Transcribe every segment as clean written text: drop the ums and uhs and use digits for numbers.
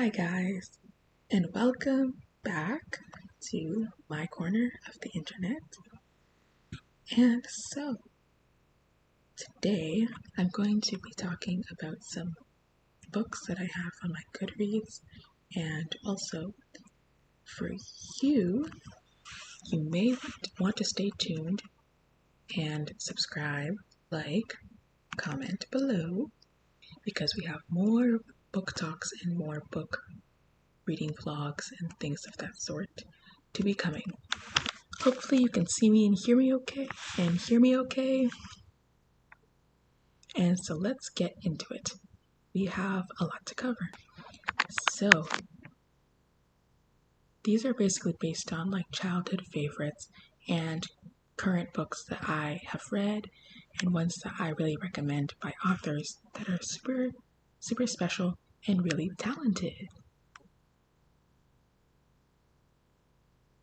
Hi guys, and welcome back to my corner of the internet. And so, today I'm going to be talking about some books that I have on my Goodreads, and also for you, you may want to stay tuned and subscribe, like, comment below, because we have more book talks and more book reading vlogs and things of that sort to be coming. Hopefully you can see me and hear me okay, And so let's get into it. We have a lot to cover. So these are basically based on like childhood favorites and current books that I have read and ones that I really recommend by authors that are super special and really talented.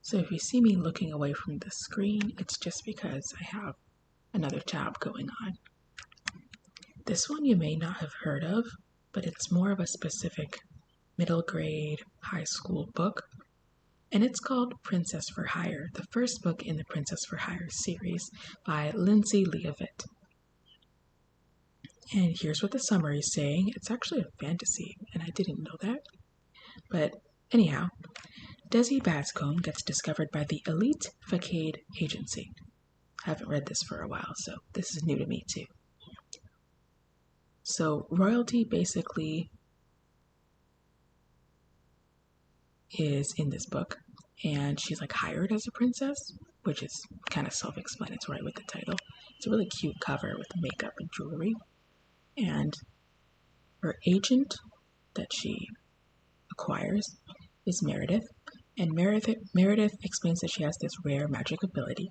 So if you see me looking away from the screen, it's just because I have another tab going on. This one you may not have heard of, but it's more of a specific middle grade, high school book, and it's called Princess for Hire, the first book in the Princess for Hire series by Lindsay Leavitt. And here's what the summary is saying. It's actually a fantasy, and I didn't know that. But anyhow, Desi Bascombe gets discovered by the elite Facade Agency. I haven't read this for a while, so this is new to me too. So royalty basically is in this book, and she's like hired as a princess, which is kind of self-explanatory with the title. It's a really cute cover with makeup and jewelry, and her agent that she acquires is Meredith, and Meredith explains that she has this rare magic ability.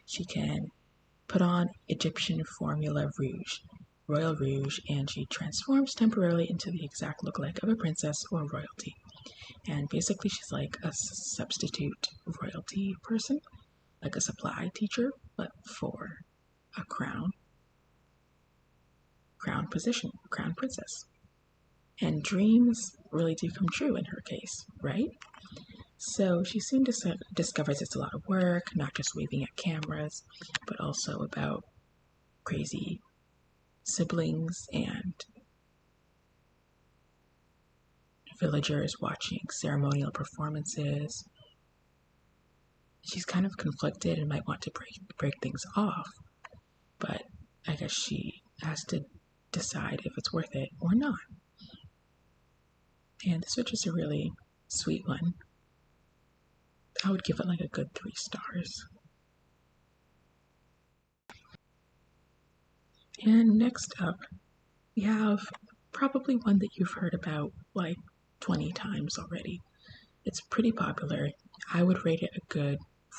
She can put on Egyptian formula rouge, royal rouge, and she transforms temporarily into the exact lookalike of a princess or royalty. And basically she's like a substitute royalty person, like a supply teacher, but for a crown position, crown princess. And dreams really do come true in her case, right? So she soon discovers it's a lot of work, not just waving at cameras, but also about crazy siblings and villagers watching ceremonial performances. She's kind of conflicted and might want to break things off, but I guess she has to decide if it's worth it or not. And this was just a really sweet one. I would give it like a good 3 stars. And next up, we have probably one that you've heard about like 20 times already. It's pretty popular. I would rate it a good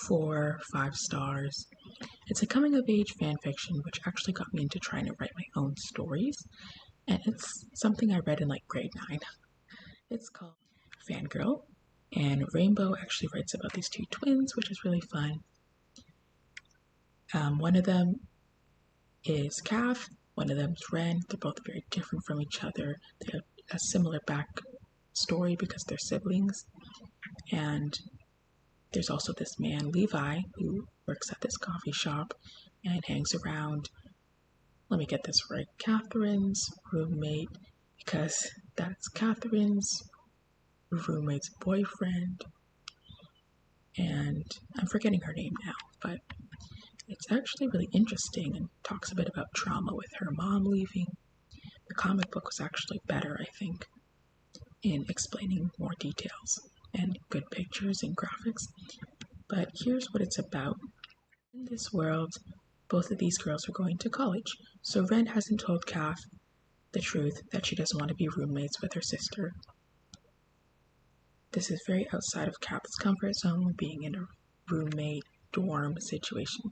4 or 5 stars. It's a coming-of-age fan fiction, which actually got me into trying to write my own stories, and it's something I read in like grade 9. It's called Fangirl, and Rainbow actually writes about these 2 twins, which is really fun. One of them is Kath, one of them is Ren. They're both very different from each other. They have a similar backstory because they're siblings. And there's also this man, Levi, who works at this coffee shop and hangs around, let me get this right, Catherine's roommate, because that's Catherine's roommate's boyfriend. And I'm forgetting her name now, but it's actually really interesting and talks a bit about trauma with her mom leaving. The comic book was actually better, I think, in explaining more details and good pictures and graphics. But here's what it's about. In this world, both of these girls are going to college, so Ren hasn't told Kath the truth that she doesn't want to be roommates with her sister. This is very outside of Kath's comfort zone, being in a roommate dorm situation.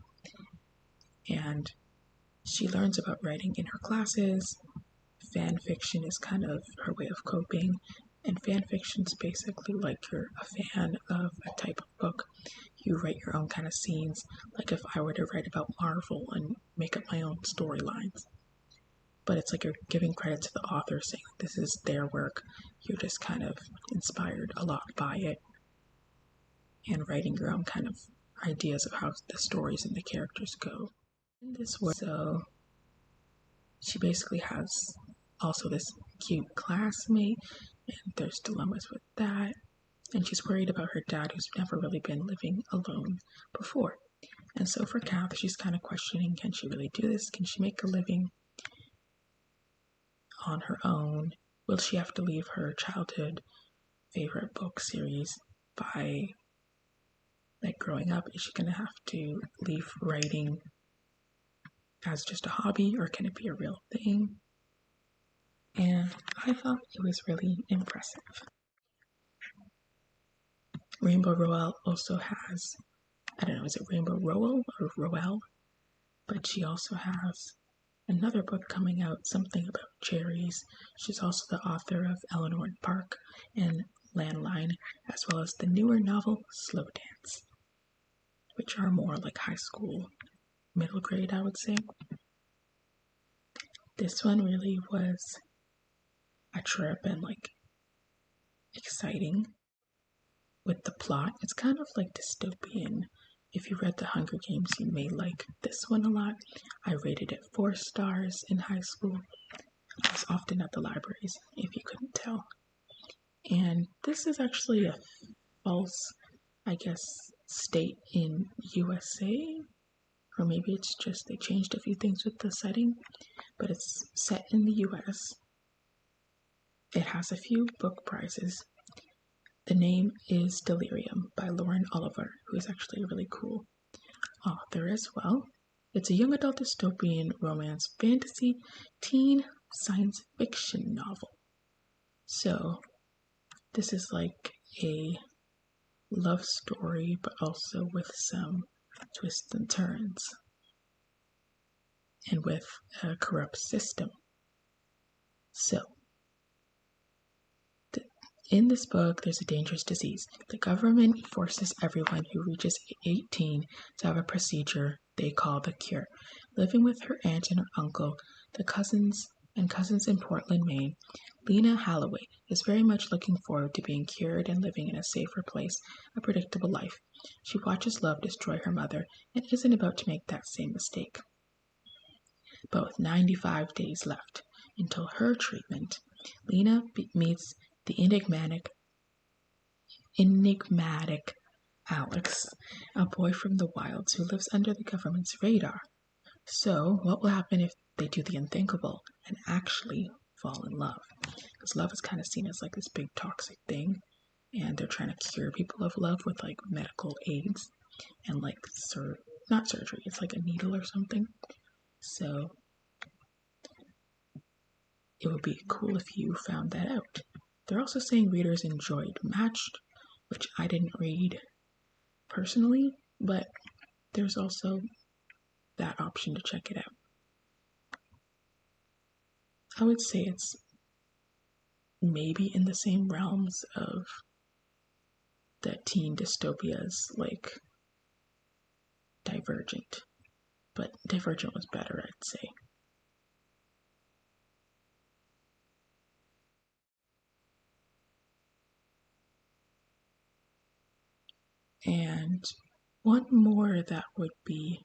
And she learns about writing in her classes. Fan fiction is kind of her way of coping, and fan fiction is basically like you're a fan of a type of book. You write your own kind of scenes, like if I were to write about Marvel and make up my own storylines. but it's like you're giving credit to the author, saying this is their work. You're just kind of inspired a lot by it and writing your own kind of ideas of how the stories and the characters go. In this work, so she basically has also this cute classmate, and there's dilemmas with that. And she's worried about her dad, who's never really been living alone before. And so for Kath, she's kind of questioning, can she really do this? Can she make a living on her own? Will she have to leave her childhood favorite book series by like growing up? Is she going to have to leave writing as just a hobby, or can it be a real thing? And I thought it was really impressive. Rainbow Rowell also has, I don't know, is it Rainbow Rowell or Rowell? But she also has another book coming out, something about cherries. She's also the author of Eleanor and Park and Landline, as well as the newer novel Slow Dance, which are more like high school, middle grade, I would say. This one really was a trip and like exciting with the plot. It's kind of like dystopian. If you read The Hunger Games, you may like this one a lot. I rated it 4 stars in high school. I was often at the libraries, if you couldn't tell. And this is actually a false, I guess, state in USA, or maybe it's just they changed a few things with the setting, but it's set in the US. It has a few book prizes. The name is Delirium by Lauren Oliver, who is actually a really cool author as well. It's a young adult dystopian romance fantasy teen science fiction novel. So this is like a love story, but also with some twists and turns and with a corrupt system. So in this book, there's a dangerous disease. The government forces everyone who reaches 18 to have a procedure they call the cure. Living with her aunt and her uncle, the cousins in Portland, Maine, Lena Holloway is very much looking forward to being cured and living in a safer place, a predictable life. She watches love destroy her mother and isn't about to make that same mistake. But with 95 days left until her treatment, Lena meets the enigmatic Alex, a boy from the wilds who lives under the government's radar. So, what will happen if they do the unthinkable and actually fall in love? Because love is kind of seen as like this big toxic thing, and they're trying to cure people of love with like medical aids and like not surgery, it's like a needle or something. So, it would be cool if you found that out. They're also saying readers enjoyed Matched, which I didn't read personally, but there's also that option to check it out. I would say it's maybe in the same realms of the teen dystopias like Divergent, but Divergent was better, I'd say. And one more that would be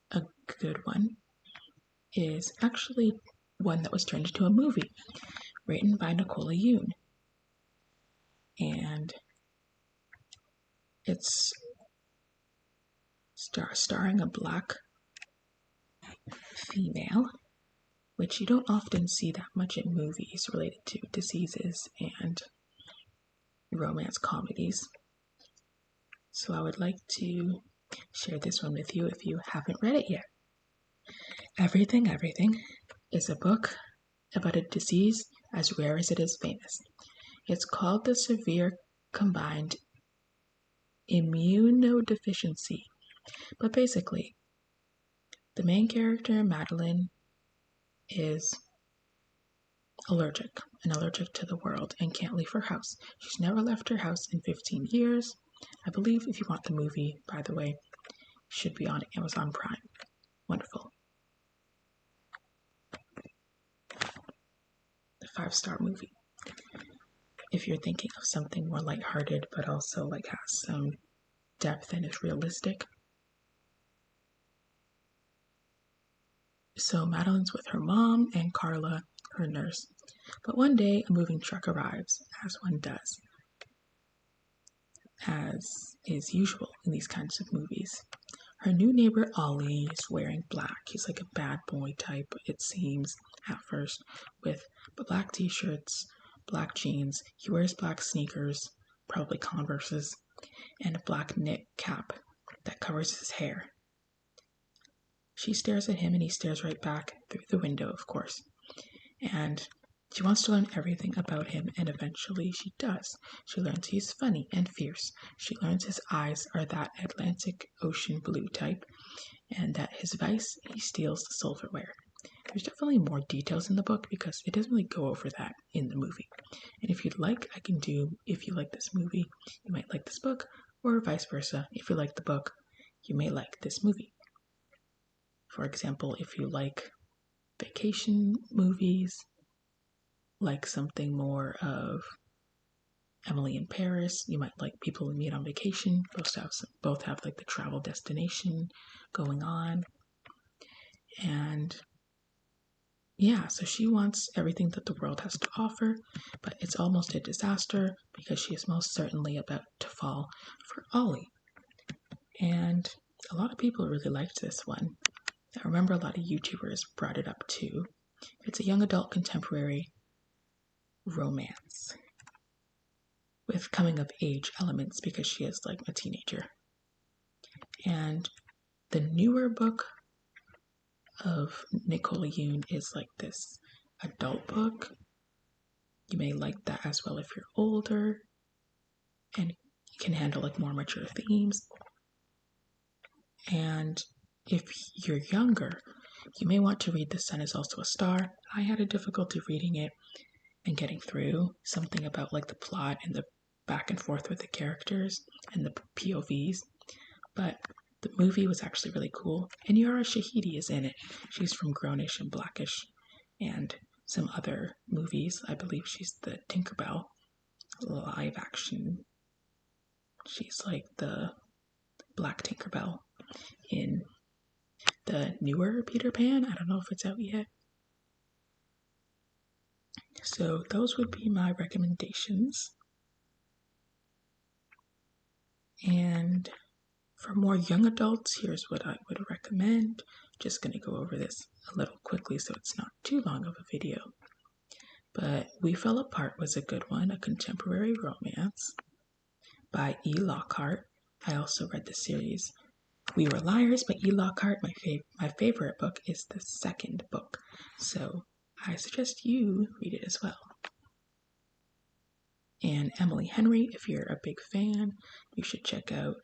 a good one is actually one that was turned into a movie written by Nicola Yoon. And it's starring a Black female, which you don't often see that much in movies related to diseases and romance comedies. So I would like to share this one with you if you haven't read it yet. Everything is a book about a disease as rare as it is famous. It's called the severe combined immunodeficiency. But basically, the main character, Madeline, is allergic to the world and can't leave her house. She's never left her house in 15 years. I believe if you want the movie, by the way, should be on Amazon Prime. Wonderful. 5-star movie. If you're thinking of something more lighthearted, but also like has some depth and is realistic. So Madeline's with her mom and Carla, her nurse. But one day a moving truck arrives, as one does, as is usual in these kinds of movies. Her new neighbor Ollie is wearing black. He's like a bad boy type, it seems, at first, with black t-shirts, black jeans. He wears black sneakers, probably Converses, and a black knit cap that covers his hair. She stares at him and he stares right back through the window, of course. And she wants to learn everything about him, and eventually she does. She learns he's funny and fierce. She learns his eyes are that Atlantic Ocean blue type, and that his vice, he steals the silverware. There's definitely more details in the book because it doesn't really go over that in the movie. And if you'd like, I can do, if you like this movie, you might like this book, or vice versa. If you like the book, you may like this movie. For example, if you like vacation movies, like something more of Emily in Paris, you might like People We Meet on Vacation. Both have like the travel destination going on. And yeah, so she wants everything that the world has to offer, but it's almost a disaster because she is most certainly about to fall for Ollie. And a lot of people really liked this one. I remember a lot of YouTubers brought it up too. It's a young adult contemporary romance with coming of age elements because she is like a teenager. And the newer book of Nicola Yoon is like this adult book. You may like that as well if you're older and can handle like more mature themes. And if you're younger, you may want to read The Sun Is Also a Star. I had a difficulty reading it and getting through something about like the plot and the back and forth with the characters and the POVs. But the movie was actually really cool. And Yara Shahidi is in it. She's from Grownish and Blackish and some other movies. I believe she's the Tinkerbell live action. She's like the Black Tinkerbell in the newer Peter Pan. I don't know if it's out yet. So those would be my recommendations. And for more young adults, here's what I would recommend. Just going to go over this a little quickly so it's not too long of a video. But We Fell Apart was a good one, a contemporary romance by E. Lockhart. I also read the series We Were Liars by E. Lockhart. My favorite book is the second book, so I suggest you read it as well. And Emily Henry, if you're a big fan, you should check out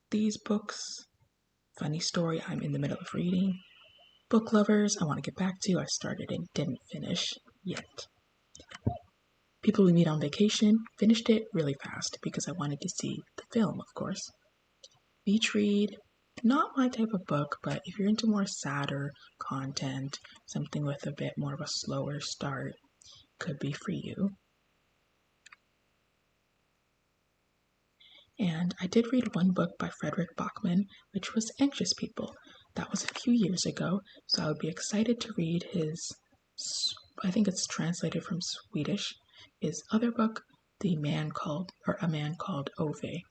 these books. Funny story I'm in the middle of reading. Book Lovers, I want to get back to. I started and didn't finish yet. People We Meet on Vacation, finished it really fast because I wanted to see the film, of course. Beach Read, not my type of book, but if you're into more sadder content, something with a bit more of a slower start, could be for you. And I did read one book by Frederick Bachman, which was Anxious People. That was a few years ago, so I would be excited to read his, I think it's translated from Swedish, his other book, A Man Called Ove,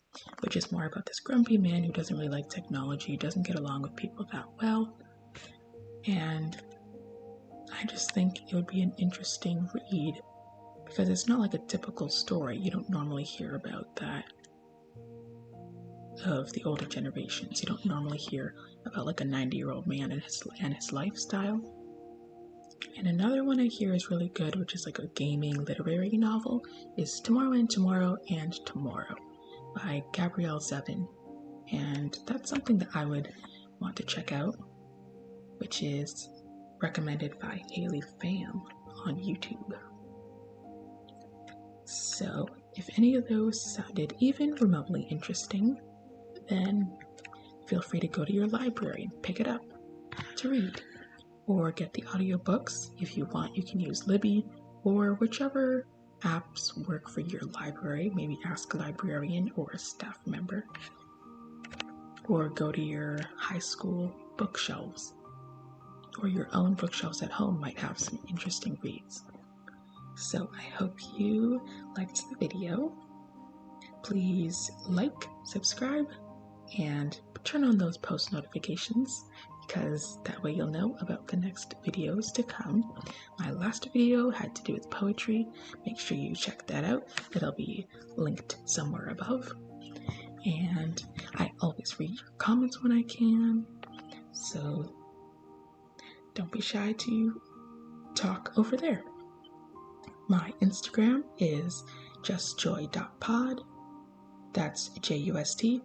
which is more about this grumpy man who doesn't really like technology, doesn't get along with people that well. And I just think it would be an interesting read because it's not like a typical story. You don't normally hear about that of the older generations. You don't normally hear about like a 90-year-old man and his lifestyle. And another one I hear is really good, which is like a gaming literary novel, is Tomorrow and Tomorrow and Tomorrow by Gabrielle Zevin. And that's something that I would want to check out, which is recommended by Haley Pham on YouTube. So if any of those sounded even remotely interesting, then feel free to go to your library and pick it up to read. Or get the audiobooks. If you want, you can use Libby. or whichever apps work for your library. Maybe ask a librarian or a staff member, or go to your high school bookshelves, or your own bookshelves at home might have some interesting reads. So I hope you liked the video. Please like, subscribe, and turn on those post notifications, because that way you'll know about the next videos to come. My last video had to do with poetry. Make sure you check that out. It'll be linked somewhere above. And I always read your comments when I can, so don't be shy to talk over there. My Instagram is justjoy.pod. That's JUSTJOY.POD.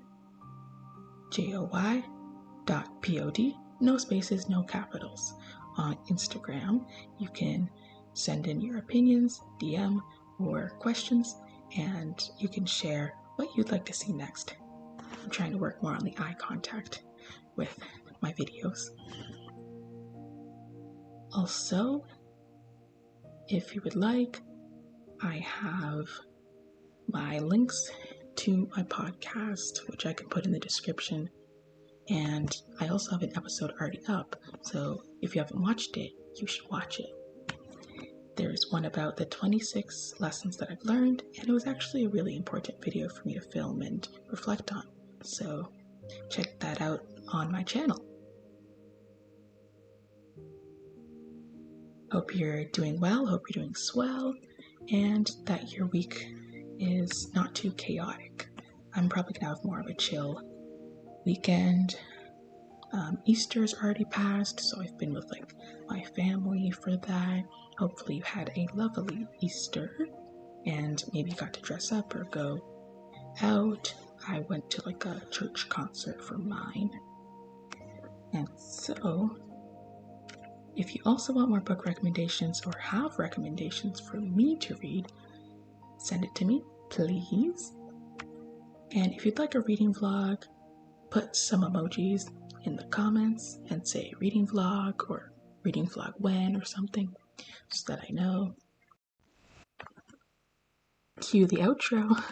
No spaces, no capitals. On Instagram, you can send in your opinions, DM, or questions, and you can share what you'd like to see next. I'm trying to work more on the eye contact with my videos. Also, if you would like, I have my links to my podcast, which I can put in the description. And I also have an episode already up, so if you haven't watched it, you should watch it. There's one about the 26 lessons that I've learned, and it was actually a really important video for me to film and reflect on. So check that out on my channel. Hope you're doing well, hope you're doing swell, and that your week is not too chaotic. I'm probably gonna have more of a chill weekend. Easter's already passed, so I've been with my family for that. Hopefully you had a lovely Easter and maybe you got to dress up or go out. I went to a church concert for mine. And so if you also want more book recommendations or have recommendations for me to read, send it to me, please. And if you'd like a reading vlog, put some emojis in the comments and say reading vlog or reading vlog when or something, so that I know. Cue the outro.